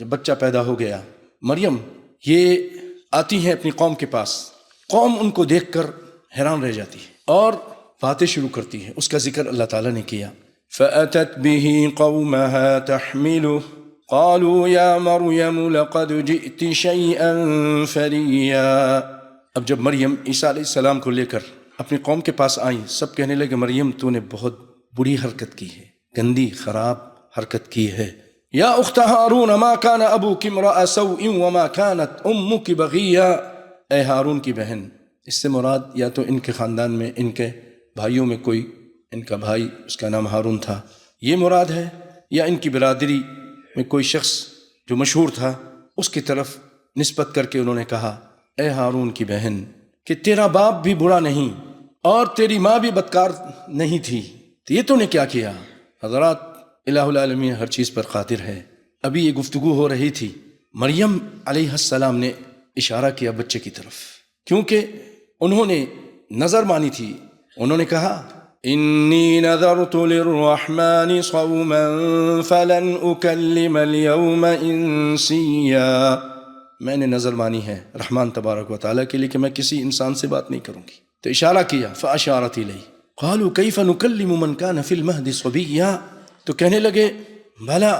جب بچہ پیدا ہو گیا، مریم یہ آتی ہیں اپنی قوم کے پاس، قوم ان کو دیکھ کر حیران رہ جاتی ہے اور باتیں شروع کرتی ہے، اس کا ذکر اللہ تعالیٰ نے کیا۔ فَأَتَتْ بِهِ قَوْمَهَا تَحْمِلُهُ قَالُوا يَا مَرْيَمُ لَقَدْ جِئْتِ شَيْئًا فَرِيًّا۔ اب جب مریم عیسیٰ علیہ السلام کو لے کر اپنی قوم کے پاس آئیں، سب کہنے لگے مریم تو نے بہت بری حرکت کی ہے، گندی خراب حرکت کی ہے۔ یا اخت ہارون ما کان ابوک امرأ سوء وما کانت امک بغیا، اے ہارون کی بہن، اس سے مراد یا تو ان کے خاندان میں، ان کے بھائیوں میں کوئی، ان کا بھائی اس کا نام ہارون تھا، یہ مراد ہے، یا ان کی برادری میں کوئی شخص جو مشہور تھا اس کی طرف نسبت کر کے انہوں نے کہا اے ہارون کی بہن کہ تیرا باپ بھی برا نہیں اور تیری ماں بھی بدکار نہیں تھی، تو یہ تو نے کیا کیا؟ حضرات، الہ العالمین ہر چیز پر قادر ہے۔ ابھی یہ گفتگو ہو رہی تھی، مریم علیہ السلام نے اشارہ کیا بچے کی طرف، کیونکہ انہوں نے نظر مانی تھی۔ انہوں نے کہا انی نذرت للرحمن صوما فلن اکلم اليوم انسیا، میں نے نظر مانی ہے رحمان تبارک و تعالیٰ کے لیے کہ میں کسی انسان سے بات نہیں کروں گی، تو اشارہ کیا فاشارت الیہ قالوا کیف نکلم من کان فی المہد صبیا، تو کہنے لگے بھلا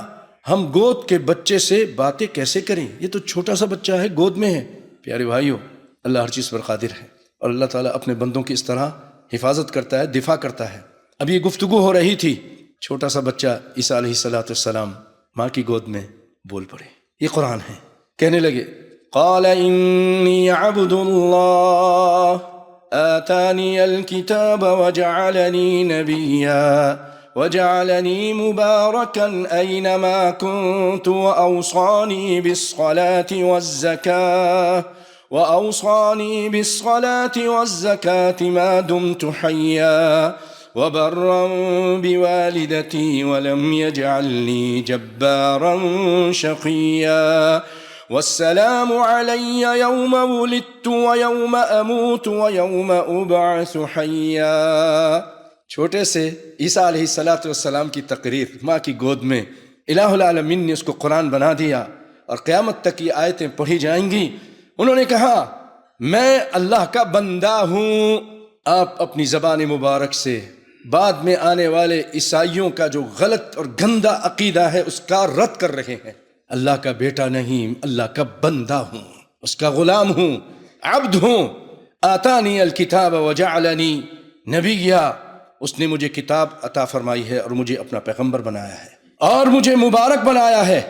ہم گود کے بچے سے باتیں کیسے کریں، یہ تو چھوٹا سا بچہ ہے، گود میں ہے۔ پیارے بھائیو، اللہ ہر چیز پر قادر ہے اور اللہ تعالیٰ اپنے بندوں کی اس طرح حفاظت کرتا ہے، دفاع کرتا ہے۔ اب یہ گفتگو ہو رہی تھی، چھوٹا سا بچہ عیسیٰ علیہ السلام ماں کی گود میں بول پڑے، یہ قرآن ہے۔ کہنے لگے قال انی عبد اللہ آتانی الکتاب وجعلنی نبیا وجعلني مباركا أينما كنت وأوصاني بالصلاة والزكاة ما دمت حيا وبرا بوالدتي ولم يجعلني جبارا شقيا والسلام علي يوم ولدت ويوم أموت ويوم أبعث حيا۔ چھوٹے سے عیسیٰ علیہ السلام کی تقریر ماں کی گود میں، الہ العالمین نے اس کو قرآن بنا دیا اور قیامت تک یہ آیتیں پڑھی جائیں گی۔ انہوں نے کہا میں اللہ کا بندہ ہوں۔ آپ اپنی زبان مبارک سے بعد میں آنے والے عیسائیوں کا جو غلط اور گندا عقیدہ ہے اس کا رد کر رہے ہیں۔ اللہ کا بیٹا نہیں، اللہ کا بندہ ہوں، اس کا غلام ہوں، عبد ہوں۔ آتانی الکتاب وجعلنی نبیا، اس نے مجھے کتاب عطا فرمائی ہے اور مجھے اپنا پیغمبر بنایا ہے اور مجھے مبارک بنایا ہے،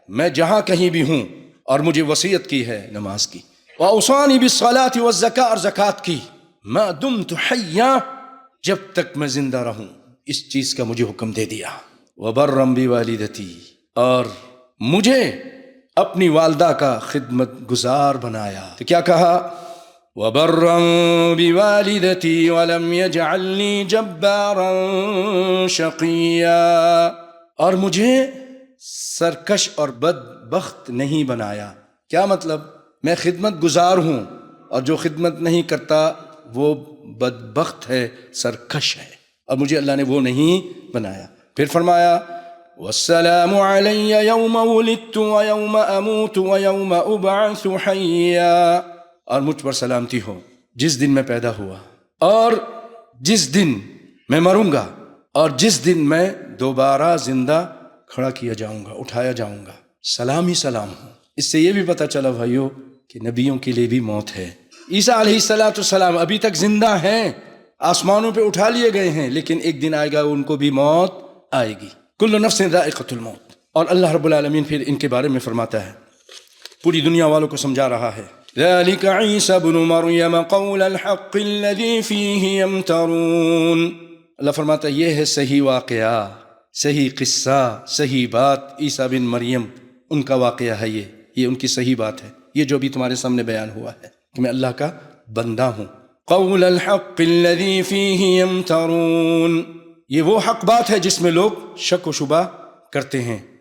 میں جہاں کہیں بھی ہوں، اور مجھے وصیت کی ہے نماز کی، وَأَوْصَانِي بِالصَّلَاةِ وَالزَّكَاةِ، اور زکوٰۃ کی، مَا دُمْتُ حَيًّا، جب تک میں زندہ رہوں اس چیز کا مجھے حکم دے دیا، وَبَرًّا بِوَالِدَتِي، اور مجھے اپنی والدہ کا خدمت گزار بنایا۔ تو کیا کہا وَبَرًّا بِوَالِدَتِي وَلَمْ يَجْعَلْنِي جَبَّارًا شَقِيًّا، اور مجھے سرکش اور بدبخت نہیں بنایا۔ کیا مطلب؟ میں خدمت گزار ہوں اور جو خدمت نہیں کرتا وہ بدبخت ہے، سرکش ہے، اور مجھے اللہ نے وہ نہیں بنایا۔ پھر فرمایا وَالسَّلَامُ عَلَيَّ يَوْمَ وُلِدتُّ وَيَوْمَ أَمُوتُ وَيَوْمَ أُبْعَثُ حَيًّا، اور مجھ پر سلامتی ہو جس دن میں پیدا ہوا اور جس دن میں مروں گا اور جس دن میں دوبارہ زندہ کھڑا کیا جاؤں گا، اٹھایا جاؤں گا، سلام ہی سلام ہو۔ اس سے یہ بھی پتہ چلا بھائیو کہ نبیوں کے لیے بھی موت ہے۔ عیسیٰ علیہ السلام ابھی تک زندہ ہیں، آسمانوں پہ اٹھا لیے گئے ہیں، لیکن ایک دن آئے گا ان کو بھی موت آئے گی۔ کل نفس ذائقۃ الموت۔ اور اللہ رب العالمین پھر ان کے بارے میں فرماتا ہے، پوری دنیا والوں کو سمجھا رہا ہے، ذلك عیسی ابن مریم قول الحق الذی فیہ یمترون۔ اللہ فرماتا ہے یہ ہے صحیح واقعہ، صحیح قصہ، صحیح بات، عیسیٰ بن مریم ان کا واقعہ ہے، یہ ان کی صحیح بات ہے، یہ جو بھی تمہارے سامنے بیان ہوا ہے کہ میں اللہ کا بندہ ہوں۔ قول الحق الذی فیہ یمترون، یہ وہ حق بات ہے جس میں لوگ شک و شبہ کرتے ہیں۔